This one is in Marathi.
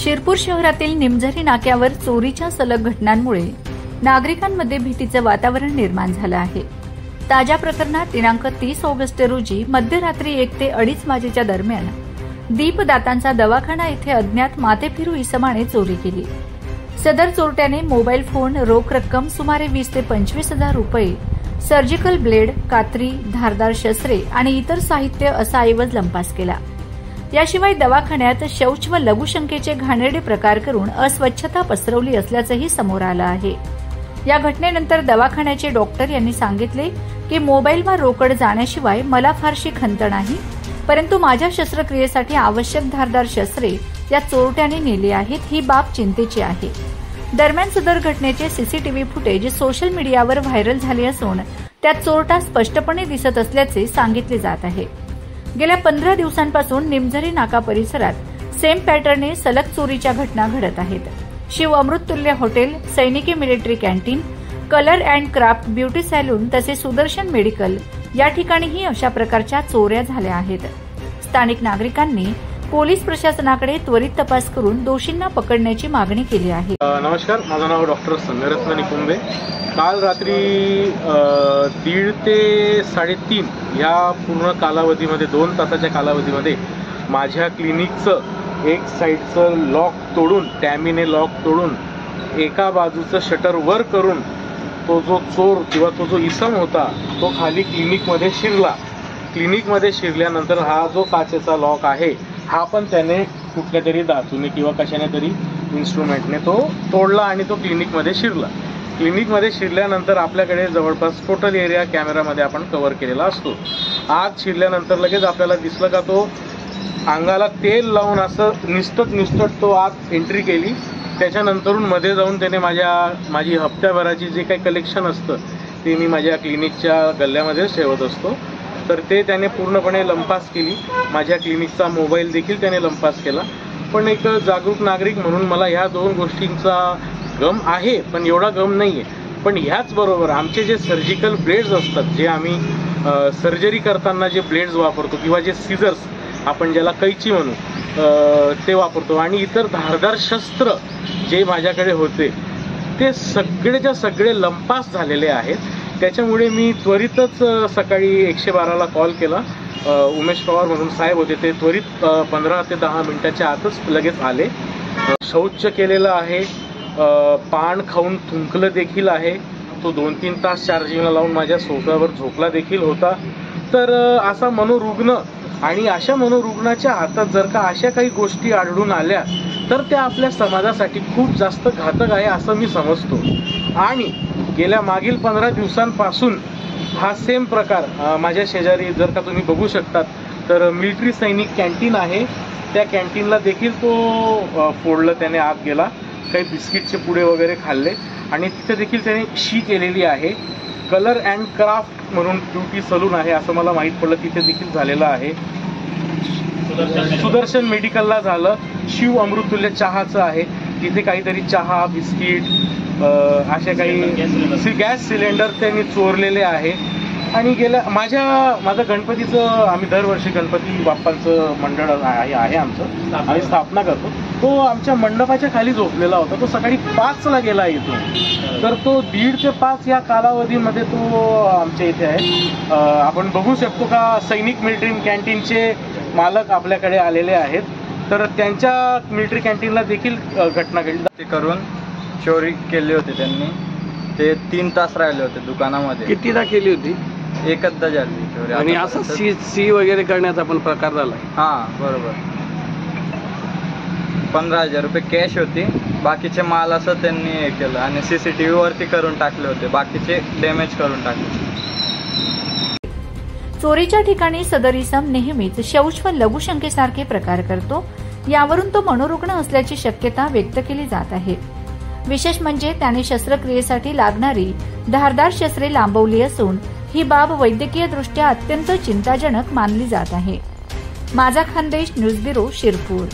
शिरपूर शहरातील निमझरी नाक्यावर चोरीच्या सलग घटनांमुळे नागरिकांमध्ये भीतीचे वातावरण निर्माण झाले आहे। ताज्या प्रकरणात दिनांक 30 ऑगस्ट रोजी मध्यरात्री 1 ते 2:30 वाजेच्या दरम्यान दीपदातांचा दवाखाना येथे अज्ञात माथेफिरू इसमाने चोरी केली। सदर चोरट्याने मोबाईल फोन, रोख रक्कम सुमारे 20 ते 25 हजार रुपये, सर्जिकल ब्लेड, कात्री, धारदार शस्त्रे आणि इतर साहित्य असा ऐवज लंपास केला। याशिवाय दवाखान्यात शौच व लघुशंकेचे घाणेरडे प्रकार करून अस्वच्छता पसरवली असल्याचंही समोर आलं आहे। या घटनेनंतर दवाखान्याचे डॉक्टर यांनी सांगितले की मोबाईल व रोकड जाण्याशिवाय मला फारशी खंत नाही, परंतु माझ्या शस्त्रक्रियेसाठी आवश्यक धारदार शस्त्रे या चोरट्याने नेली आहेत, ही बाब चिंतेची आहे। दरम्यान सदर घटनेचे सीसीटीव्ही फुटेज सोशल मीडियावर व्हायरल झाले असून त्यात चोरटा स्पष्टपणे दिसत असल्याचे सांगितले जात आहे। गेल्या 15 दिवसांपासून निमझरी नाका परिसरात सेम पॅटर्नने सलग चोरीच्या घटना घडत आहेत। शिव अमृततुल्य हॉटेल, सैनिकी military canteen, colour and craft beauty salon तसेच सुदर्शन मेडिकल या ठिकाणीही अशा प्रकारच्या चोऱ्या झाल्या आहेत। स्थानिक नागरिकांनी पोलीस प्रशासनाकडे त्वरित तपास करून दोषींना पकडण्याची मागणी केली आहे। नमस्कार, माझं नाव डॉक्टर संगरत्न निकुंबे। काल रात्री 1:30 ते 3:30 या पूर्ण कालावधीमध्ये 2 तासाच्या कालावधीमध्ये माझ्या क्लिनिकचं एक साईडचं लॉक तोडून, टॅमीने लॉक तोडून एका बाजूचं शटर वर करून तो जो चोर किंवा तो जो इसम होता तो खाली क्लिनिकमध्ये शिरला। क्लिनिकमध्ये शिरल्यानंतर हा जो काचेचा लॉक आहे हा पण त्याने कुठल्या तरी धातूने किंवा कशाने तरी इन्स्ट्रुमेंटने तो तोडला आणि तो क्लिनिकमध्ये शिरला। क्लिनिकमध्ये शिरल्यानंतर आपल्याकडे जवळपास टोटल एरिया कॅमेरामध्ये आपण कव्हर केलेला असतो। आत शिरल्यानंतर लगेच आपल्याला दिसलं का तो अंगाला तेल लावून असं निस्तट तो आत एंट्री केली। त्याच्यानंतरून मध्ये जाऊन त्याने माझी हप्त्याभराची जे काही कलेक्शन असतं ते मी माझ्या क्लिनिकच्या गल्ल्यामध्येच ठेवत असतो, तर ते त्याने पूर्णपणे लंपास केली। माझ्या क्लिनिकचा मोबाईल देखील त्याने लंपास केला। पण एक जागरूक नागरिक म्हणून मला ह्या 2 गोष्टींचा गम आहे, पण एवढा गम नाही आहे। पण ह्याचबरोबर आमचे जे सर्जिकल ब्लेड्स असतात, जे आम्ही सर्जरी करताना जे ब्लेड्स वापरतो किंवा जे सिझर्स आपण ज्याला कैची म्हणू ते वापरतो आणि इतर धारदार शस्त्र जे माझ्याकडे होते ते सगळेच्या सगळे लंपास झालेले आहेत। त्याच्यामुळे मी त्वरितच सकाळी 112ला कॉल केला। उमेश पवार म्हणून साहेब होते, ते त्वरित 15 ते 10 मिनिटाच्या आतच लगेच आले। शौच केलेलं आहे, पान खाऊन थुंकलं देखील आहे, तो 2-3 तास चार्जिंगला लावून माझ्या सोफ्यावर झोपला देखील होता। तर असा मनोरुग्ण आणि अशा मनोरुग्णाच्या हातात जर का अशा काही गोष्टी आढळून आल्या तर त्या आपल्या समाजासाठी खूप जास्त घातक आहे असं मी समजतो। आणि गेल्या मागील 15 दिवसांपासून हा सेम प्रकार माझ्या शेजारी जर का तुम्ही बघू शकतात तर मिलिटरी सैनिक कॅन्टीन आहे, त्या कॅन्टीनला देखील तो फोडलं, त्याने आत गेला, काही बिस्किटचे पुडे वगैरे खाल्ले आणि तिथे देखील त्याने शी केलेली आहे। कलर अँड क्राफ्ट म्हणून ब्युटी सलून आहे असं मला माहीत पडलं, तिथे देखील झालेलं आहे। सुदर्शन मेडिकलला झालं, शिव अमृततुल्य चहाचं आहे, तिथे काहीतरी चहा, बिस्किट असे काही गॅस सिलेंडर त्यांनी चोरलेले आहे। आणि माझं गणपतीचं, आम्ही दरवर्षी गणपती बाप्पांचं मंडळ आहे आमचं, आम्ही स्थापना करतो, तो आमच्या मंडपाच्या खाली झोपलेला होता। तो सकाळी 5ला गेला इथून, तर तो 1:30 ते 5 या कालावधीमध्ये तो आमच्या इथे आहे। आपण बघू शकतो का सैनिक मिलिटरी कॅन्टीनचे मालक आपल्याकडे आलेले आहेत, तर त्यांच्या मिलिटरी कॅन्टीनला देखील घटना घडली। ते करून चोरी केली होती त्यांनी, ते 3 तास राहिले होते दुकानामध्ये। कितीदा केली होती? एकदा झाली चोरी। आणि असं सी वगैरे करण्याचा पण प्रकार झाला? हां बरोबर। 15,000 रुपये कॅश होती, बाकीचे माल असं त्यांनी हे केलं आणि CCTV वरती करून टाकले होते, बाकीचे डॅमेज करून टाकले। चोरीच्या ठिकाणी सदर इसम नेहमीच शौच व लघुशंकेसारखे प्रकार करतो, यावरून तो मनोरुग्ण असल्याची शक्यता व्यक्त केली जात आहे। विशेष म्हणजे त्याने शस्त्रक्रियेसाठी लागणारी धारदार शस्त्रे लांबवली असून ही बाब वैद्यकीय दृष्ट्या अत्यंत चिंताजनक मानली जात आहे। माझा खानदेश न्यूज ब्युरो, शिरपूर।